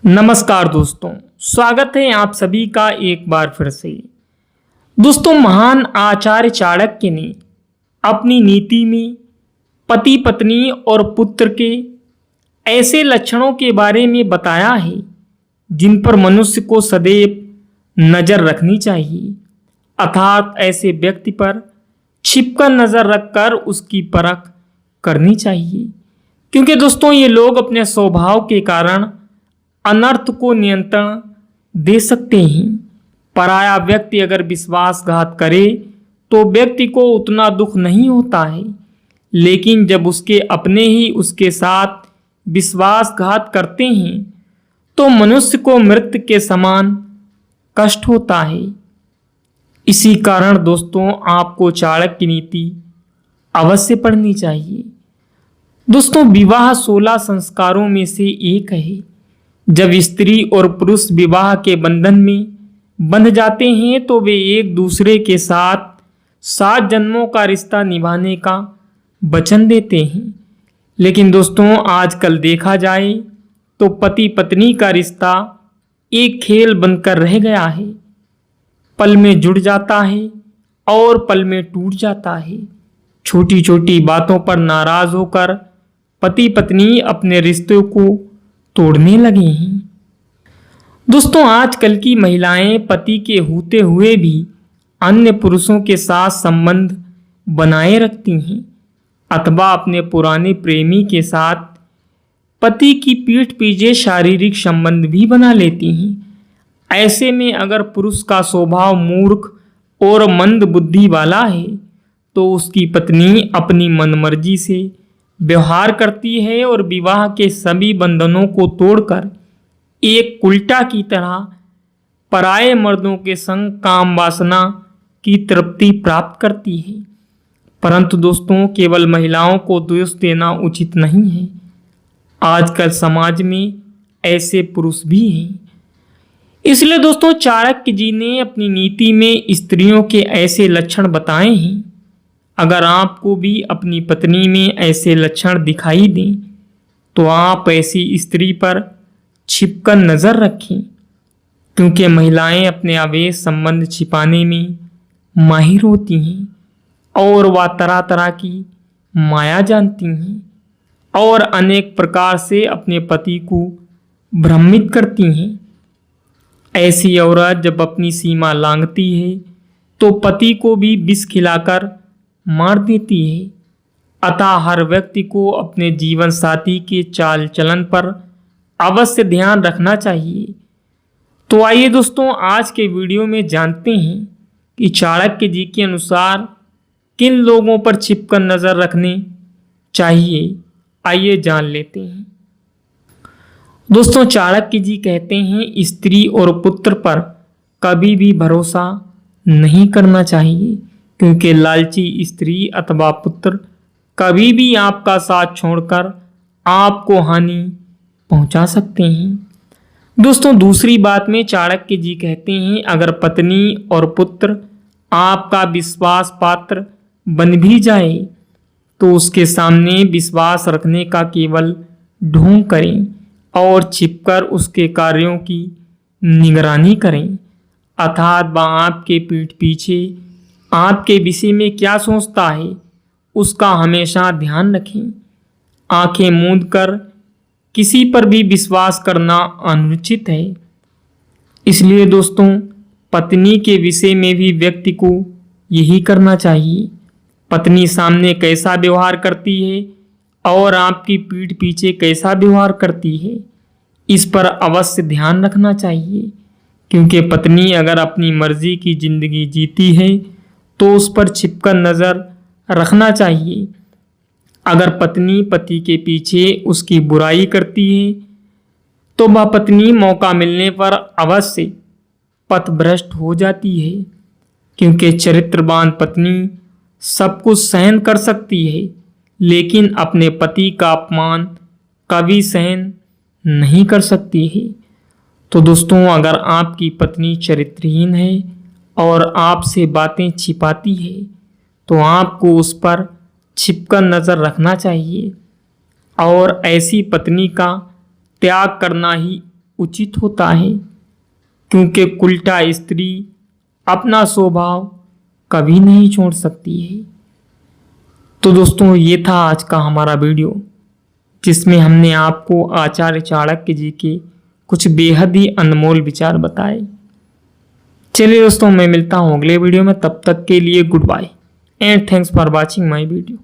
नमस्कार दोस्तों, स्वागत है आप सभी का एक बार फिर से। दोस्तों, महान आचार्य चाणक्य ने अपनी नीति में पति पत्नी और पुत्र के ऐसे लक्षणों के बारे में बताया है जिन पर मनुष्य को सदैव नज़र रखनी चाहिए, अर्थात ऐसे व्यक्ति पर छिपकर नज़र रखकर उसकी परख करनी चाहिए। क्योंकि दोस्तों, ये लोग अपने स्वभाव के कारण अनर्थ को नियंत्रण दे सकते हैं। पराया व्यक्ति अगर विश्वासघात करे तो व्यक्ति को उतना दुख नहीं होता है, लेकिन जब उसके अपने ही उसके साथ विश्वासघात करते हैं तो मनुष्य को मृत्यु के समान कष्ट होता है। इसी कारण दोस्तों, आपको चाणक्य नीति अवश्य पढ़नी चाहिए। दोस्तों, विवाह 16 संस्कारों में से एक है। जब स्त्री और पुरुष विवाह के बंधन में बंध जाते हैं तो वे एक दूसरे के साथ 7 जन्मों का रिश्ता निभाने का वचन देते हैं। लेकिन दोस्तों, आजकल देखा जाए तो पति पत्नी का रिश्ता एक खेल बनकर रह गया है। पल में जुड़ जाता है और पल में टूट जाता है। छोटी छोटी बातों पर नाराज होकर पति पत्नी अपने रिश्तों को तोड़ने लगे हैं। दोस्तों, आजकल की महिलाएं पति के होते हुए भी अन्य पुरुषों के साथ संबंध बनाए रखती हैं अथवा अपने पुराने प्रेमी के साथ पति की पीठ पीछे शारीरिक संबंध भी बना लेती हैं। ऐसे में अगर पुरुष का स्वभाव मूर्ख और मंद बुद्धि वाला है तो उसकी पत्नी अपनी मनमर्जी से व्यवहार करती है और विवाह के सभी बंधनों को तोड़कर एक उल्टा की तरह पराये मर्दों के संग काम वासना की तृप्ति प्राप्त करती है। परंतु दोस्तों, केवल महिलाओं को दोष देना उचित नहीं है। आजकल समाज में ऐसे पुरुष भी हैं। इसलिए दोस्तों, चाणक्य जी ने अपनी नीति में स्त्रियों के ऐसे लक्षण बताए हैं। अगर आपको भी अपनी पत्नी में ऐसे लक्षण दिखाई दें तो आप ऐसी स्त्री पर छिपकर नज़र रखें, क्योंकि महिलाएं अपने अवैध संबंध छिपाने में माहिर होती हैं और वह तरह तरह की माया जानती हैं और अनेक प्रकार से अपने पति को भ्रमित करती हैं। ऐसी औरत जब अपनी सीमा लांघती है तो पति को भी विष खिलाकर मार देती है। अतः हर व्यक्ति को अपने जीवन साथी के चाल चलन पर अवश्य ध्यान रखना चाहिए। तो आइए दोस्तों, आज के वीडियो में जानते हैं कि चाणक्य जी के अनुसार किन लोगों पर छिपकर नज़र रखनी चाहिए। आइए जान लेते हैं। दोस्तों, चाणक्य जी कहते हैं स्त्री और पुत्र पर कभी भी भरोसा नहीं करना चाहिए, क्योंकि लालची स्त्री अथवा पुत्र कभी भी आपका साथ छोड़कर आपको हानि पहुंचा सकते हैं। दोस्तों, दूसरी बात में चाणक्य जी कहते हैं अगर पत्नी और पुत्र आपका विश्वास पात्र बन भी जाए तो उसके सामने विश्वास रखने का केवल ढोंग करें और छिपकर उसके कार्यों की निगरानी करें, अर्थात वह आपके पीठ पीछे आपके विषय में क्या सोचता है उसका हमेशा ध्यान रखें। आंखें मूंद कर किसी पर भी विश्वास करना अनुचित है। इसलिए दोस्तों, पत्नी के विषय में भी व्यक्ति को यही करना चाहिए। पत्नी सामने कैसा व्यवहार करती है और आपकी पीठ पीछे कैसा व्यवहार करती है, इस पर अवश्य ध्यान रखना चाहिए। क्योंकि पत्नी अगर अपनी मर्जी की जिंदगी जीती है तो उस पर छिपकर नज़र रखना चाहिए। अगर पत्नी पति के पीछे उसकी बुराई करती है तो वह पत्नी मौका मिलने पर अवश्य पथभ्रष्ट हो जाती है, क्योंकि चरित्रवान पत्नी सब कुछ सहन कर सकती है लेकिन अपने पति का अपमान कभी सहन नहीं कर सकती है। तो दोस्तों, अगर आपकी पत्नी चरित्रहीन है और आपसे बातें छिपाती है तो आपको उस पर छिपकर नज़र रखना चाहिए और ऐसी पत्नी का त्याग करना ही उचित होता है, क्योंकि उल्टा स्त्री अपना स्वभाव कभी नहीं छोड़ सकती है। तो दोस्तों, ये था आज का हमारा वीडियो, जिसमें हमने आपको आचार्य चाणक्य जी के कुछ बेहद ही अनमोल विचार बताए। चलिए दोस्तों, मैं मिलता हूँ अगले वीडियो में। तब तक के लिए good bye and thanks for watching my video.